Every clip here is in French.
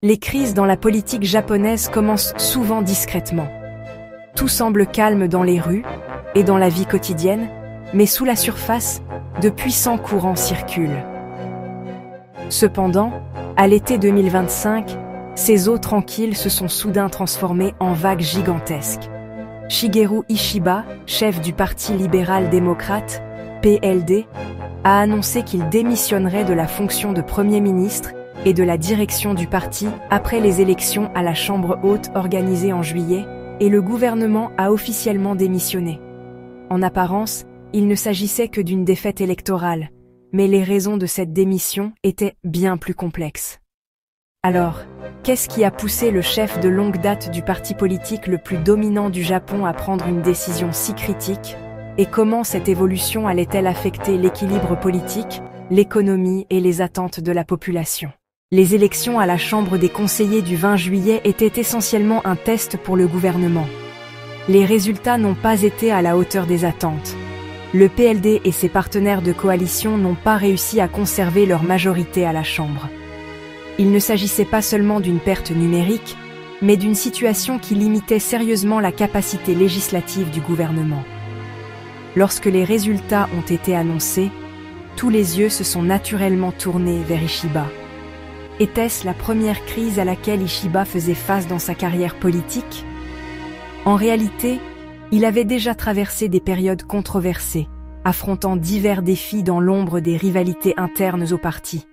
Les crises dans la politique japonaise commencent souvent discrètement. Tout semble calme dans les rues et dans la vie quotidienne, mais sous la surface, de puissants courants circulent. Cependant, à l'été 2025, ces eaux tranquilles se sont soudain transformées en vagues gigantesques. Shigeru Ishiba, chef du Parti libéral-démocrate, PLD, a annoncé qu'il démissionnerait de la fonction de Premier ministre et de la direction du parti après les élections à la Chambre haute organisées en juillet, et le gouvernement a officiellement démissionné. En apparence, il ne s'agissait que d'une défaite électorale, mais les raisons de cette démission étaient bien plus complexes. Alors, qu'est-ce qui a poussé le chef de longue date du parti politique le plus dominant du Japon à prendre une décision si critique? Et comment cette évolution allait-elle affecter l'équilibre politique, l'économie et les attentes de la population? Les élections à la Chambre des conseillers du 20 juillet étaient essentiellement un test pour le gouvernement. Les résultats n'ont pas été à la hauteur des attentes. Le PLD et ses partenaires de coalition n'ont pas réussi à conserver leur majorité à la Chambre. Il ne s'agissait pas seulement d'une perte numérique, mais d'une situation qui limitait sérieusement la capacité législative du gouvernement. Lorsque les résultats ont été annoncés, tous les yeux se sont naturellement tournés vers Ishiba. Était-ce la première crise à laquelle Ishiba faisait face dans sa carrière politique? En réalité, il avait déjà traversé des périodes controversées, affrontant divers défis dans l'ombre des rivalités internes au parti.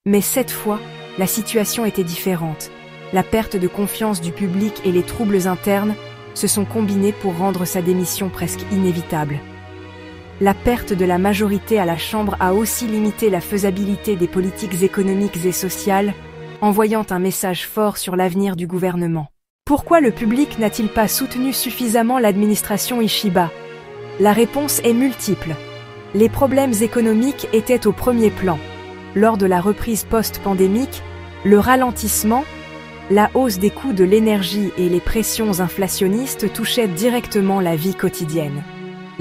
Mais cette fois, la situation était différente. La perte de confiance du public et les troubles internes se sont combinés pour rendre sa démission presque inévitable. La perte de la majorité à la Chambre a aussi limité la faisabilité des politiques économiques et sociales, envoyant un message fort sur l'avenir du gouvernement. Pourquoi le public n'a-t-il pas soutenu suffisamment l'administration Ishiba? La réponse est multiple. Les problèmes économiques étaient au premier plan. Lors de la reprise post-pandémique, le ralentissement, la hausse des coûts de l'énergie et les pressions inflationnistes touchaient directement la vie quotidienne.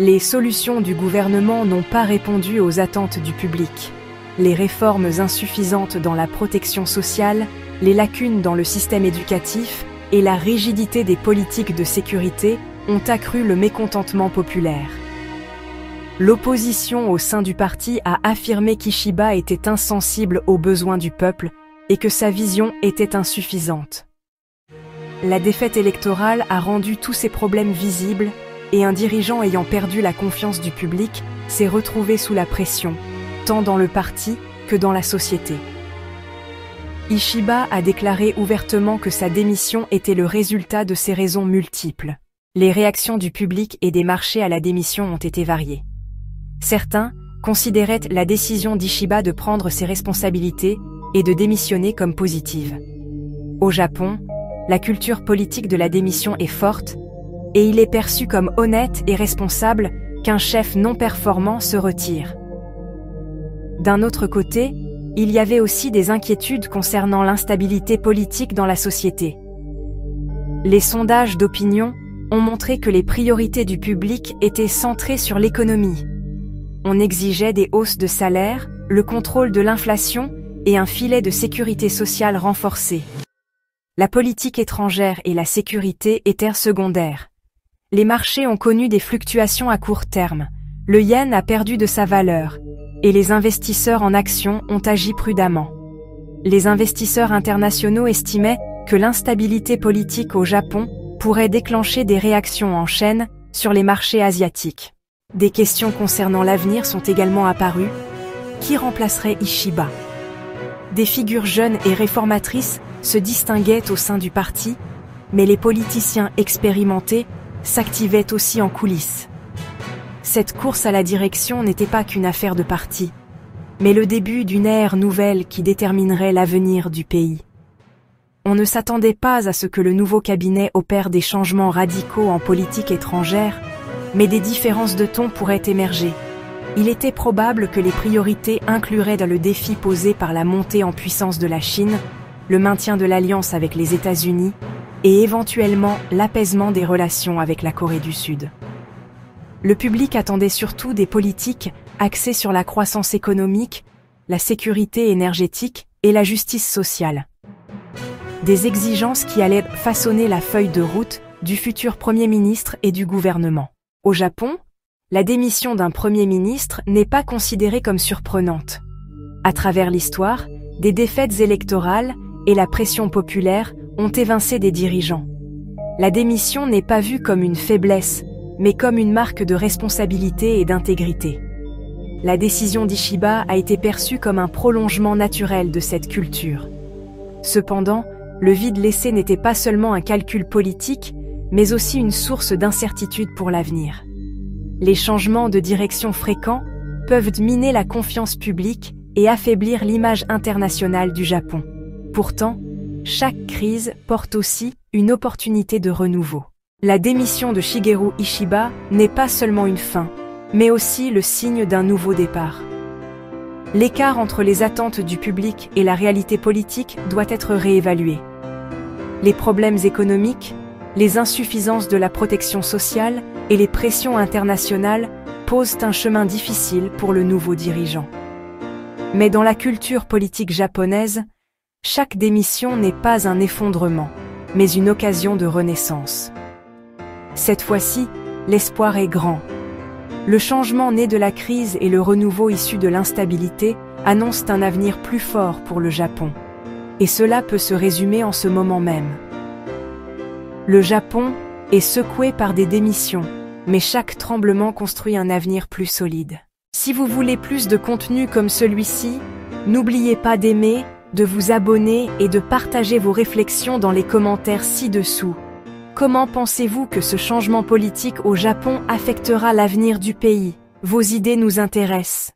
Les solutions du gouvernement n'ont pas répondu aux attentes du public. Les réformes insuffisantes dans la protection sociale, les lacunes dans le système éducatif et la rigidité des politiques de sécurité ont accru le mécontentement populaire. L'opposition au sein du parti a affirmé qu'Ishiba était insensible aux besoins du peuple et que sa vision était insuffisante. La défaite électorale a rendu tous ces problèmes visibles et un dirigeant ayant perdu la confiance du public s'est retrouvé sous la pression, tant dans le parti que dans la société. Ishiba a déclaré ouvertement que sa démission était le résultat de ces raisons multiples. Les réactions du public et des marchés à la démission ont été variées. Certains considéraient la décision d'Ishiba de prendre ses responsabilités et de démissionner comme positive. Au Japon, la culture politique de la démission est forte et il est perçu comme honnête et responsable qu'un chef non performant se retire. D'un autre côté, il y avait aussi des inquiétudes concernant l'instabilité politique dans la société. Les sondages d'opinion ont montré que les priorités du public étaient centrées sur l'économie. On exigeait des hausses de salaire, le contrôle de l'inflation et un filet de sécurité sociale renforcé. La politique étrangère et la sécurité étaient secondaires. Les marchés ont connu des fluctuations à court terme, le yen a perdu de sa valeur, et les investisseurs en actions ont agi prudemment. Les investisseurs internationaux estimaient que l'instabilité politique au Japon pourrait déclencher des réactions en chaîne sur les marchés asiatiques. Des questions concernant l'avenir sont également apparues. Qui remplacerait Ishiba? Des figures jeunes et réformatrices se distinguaient au sein du parti, mais les politiciens expérimentés s'activaient aussi en coulisses. Cette course à la direction n'était pas qu'une affaire de parti, mais le début d'une ère nouvelle qui déterminerait l'avenir du pays. On ne s'attendait pas à ce que le nouveau cabinet opère des changements radicaux en politique étrangère, mais des différences de ton pourraient émerger. Il était probable que les priorités incluraient dans le défi posé par la montée en puissance de la Chine, le maintien de l'alliance avec les États-Unis et éventuellement l'apaisement des relations avec la Corée du Sud. Le public attendait surtout des politiques axées sur la croissance économique, la sécurité énergétique et la justice sociale. des exigences qui allaient façonner la feuille de route du futur Premier ministre et du gouvernement. Au Japon, la démission d'un Premier ministre n'est pas considérée comme surprenante. À travers l'histoire, des défaites électorales et la pression populaire ont évincé des dirigeants. La démission n'est pas vue comme une faiblesse, mais comme une marque de responsabilité et d'intégrité. La décision d'Ishiba a été perçue comme un prolongement naturel de cette culture. Cependant, le vide laissé n'était pas seulement un calcul politique, mais aussi une source d'incertitude pour l'avenir. Les changements de direction fréquents peuvent miner la confiance publique et affaiblir l'image internationale du Japon. Pourtant, chaque crise porte aussi une opportunité de renouveau. La démission de Shigeru Ishiba n'est pas seulement une fin, mais aussi le signe d'un nouveau départ. L'écart entre les attentes du public et la réalité politique doit être réévalué. Les problèmes économiques, les insuffisances de la protection sociale et les pressions internationales posent un chemin difficile pour le nouveau dirigeant. Mais dans la culture politique japonaise, chaque démission n'est pas un effondrement, mais une occasion de renaissance. Cette fois-ci, l'espoir est grand. Le changement né de la crise et le renouveau issu de l'instabilité annoncent un avenir plus fort pour le Japon. Et cela peut se résumer en ce moment même. Le Japon est secoué par des démissions, mais chaque tremblement construit un avenir plus solide. Si vous voulez plus de contenu comme celui-ci, n'oubliez pas d'aimer, de vous abonner et de partager vos réflexions dans les commentaires ci-dessous. Comment pensez-vous que ce changement politique au Japon affectera l'avenir du pays? Vos idées nous intéressent.